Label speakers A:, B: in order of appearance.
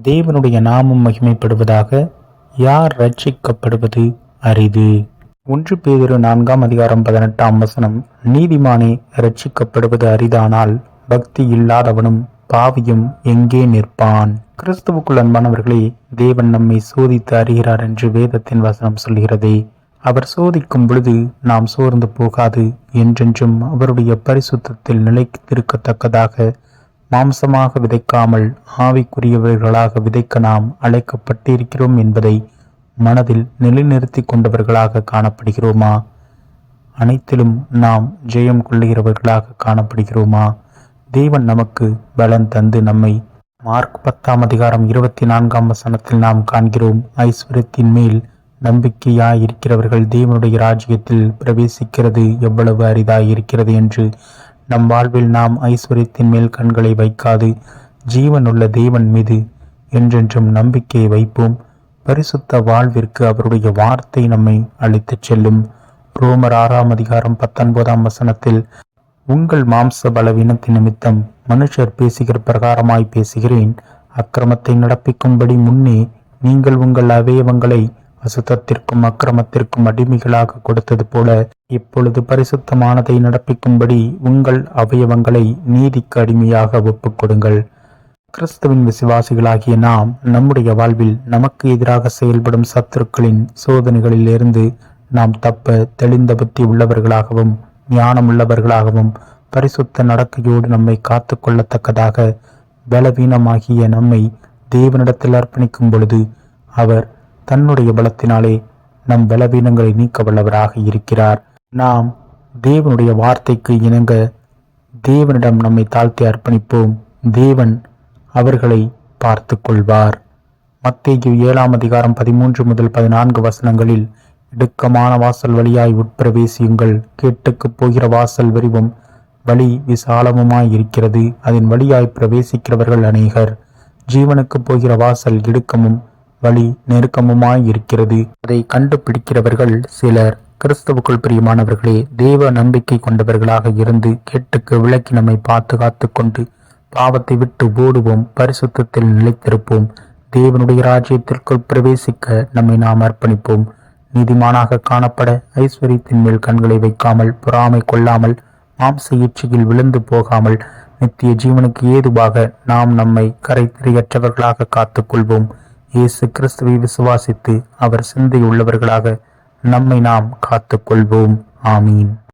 A: தேவனுடைய நாமம் மகிமைப்படுவதாக. யார் ரட்சிக்கப்படுவது அரிது. 1 பேதுரு 4:18 நீதிமானே ரட்சிக்கப்படுவது அரிதானால் பக்தி இல்லாதவனும் பாவியும் எங்கே நிற்பான். கிறிஸ்துவுக்குள் அன்பானவர்களே, தேவன் நம்மை சோதித்து அறிகிறார் என்று வேதத்தின் வசனம் சொல்கிறதே. அவர் சோதிக்கும் பொழுது நாம் சோர்ந்து போகாது, என்றென்றும் அவருடைய பரிசுத்தத்தில் நிலைத்திருக்கத்தக்கதாக மாம்சமாக விதைக்காமல் ஆவிக்குரியவர்களாக விதைக்க நாம் அழைக்கப்பட்டிருக்கிறோம் என்பதை மனதில் நிலைநிறுத்தி கொண்டவர்களாக காணப்படுகிறோமா? அனைத்திலும் நாம் ஜெயம் கொள்ளுகிறவர்களாக காணப்படுகிறோமா? தேவன் நமக்கு பலன் தந்து நம்மை மார்க் 10:24 நாம் காண்கிறோம். ஐஸ்வர்யத்தின் மேல் நம்பிக்கையாயிருக்கிறவர்கள் தேவனுடைய ராஜ்யத்தில் பிரவேசிக்கிறது எவ்வளவு அரிதாயிருக்கிறது என்று. நம் வாழ்வில் நாம் ஐஸ்வர்யத்தின் மேல் கண்களை வைக்காது ஜீவனுள்ள தேவன் மீது என்றென்றும் நம்பிக்கையை வைப்போம். பரிசுத்த வாழ்விற்கு அவருடைய வார்த்தை நம்மை அழைத்துச் செல்லும். ரோமர் 6:19 உங்கள் மாம்ச பலவீனத்தின் நிமித்தம் மனுஷர் பேசுகிற பிரகாரமாய் பேசுகிறேன். அக்கிரமத்தை நடப்பிக்கும்படி முன்னே நீங்கள் உங்கள் அவயவங்களை அசுத்தத்திற்கும் அக்கிரமத்திற்கும் அடிமைகளாக கொடுத்தது போல இப்பொழுது பரிசுத்தமானதை நடப்பிக்கும்படி உங்கள் அவயவங்களை நீதிக்கு அடிமையாக ஒப்புக்கொடுங்கள். கிறிஸ்துவின் விசுவாசிகளாகிய நாம் நம்முடைய வாழ்வில் நமக்கு எதிராக செயல்படும் சத்துருக்களின் சோதனைகளில் இருந்து நாம் தப்ப தெளிந்த புத்தி உள்ளவர்களாகவும் ஞானம் உள்ளவர்களாகவும் பரிசுத்த நடக்கையோடு நம்மை காத்து கொள்ளத்தக்கதாக பலவீனமாகிய நம்மை தேவனிடத்தில் அர்ப்பணிக்கும் பொழுது அவர் தன்னுடைய பலத்தினாலே நம் பலவீனங்களை நீக்க வல்லவராக இருக்கிறார். நாம் தேவனுடைய வார்த்தைக்கு இணங்க தேவனிடம் நம்மை தாழ்த்தி அர்ப்பணிப்போம். தேவன் அவர்களை பார்த்து கொள்வார். மத்தேயு 7:13-14 இடுக்கமான வாசல் வழியாய் உட்பிரவேசியுங்கள். கேட்டுக்கு போகிற வாசல் விரிவும் வழி விசாலமுமாயிருக்கிறது, அதன் வழியாய் பிரவேசிக்கிறவர்கள் அநேகர். ஜீவனுக்கு போகிற வாசல் இடுக்கமும் வழி நெருக்கமுமாயிருக்கிறது, அதை கண்டுபிடிக்கிறவர்கள் சிலர். கிறிஸ்துவுக்குள் பிரியமானவர்களே, தேவ நம்பிக்கை கொண்டவர்களாக இருந்து கேட்டுக்கு விலக்கி நம்மை காத்து கொண்டு பாவத்தை விட்டு ஓடுவோம். பரிசுத்தத்தில் நிலைத்திருப்போம். தேவனுடைய ராஜ்யத்திற்குள் பிரவேசிக்க நம்மை நாம் அர்ப்பணிப்போம். நீதிமானாக காணப்பட ஐஸ்வர்யத்தின் மேல் கண்களை வைக்காமல், பொறாமை கொள்ளாமல், மாம்ச இச்சையில் விழுந்து போகாமல், நித்திய ஜீவனுக்கு ஏதுவாக நாம் நம்மை கரைதிரையற்றவர்களாக காத்துக்கொள்வோம். இயேசு கிறிஸ்துவை விசுவாசித்து அவர் சிந்தை உள்ளவர்களாக நம்மை நாம் காத்துக்கொள்வோம். ஆமீன்.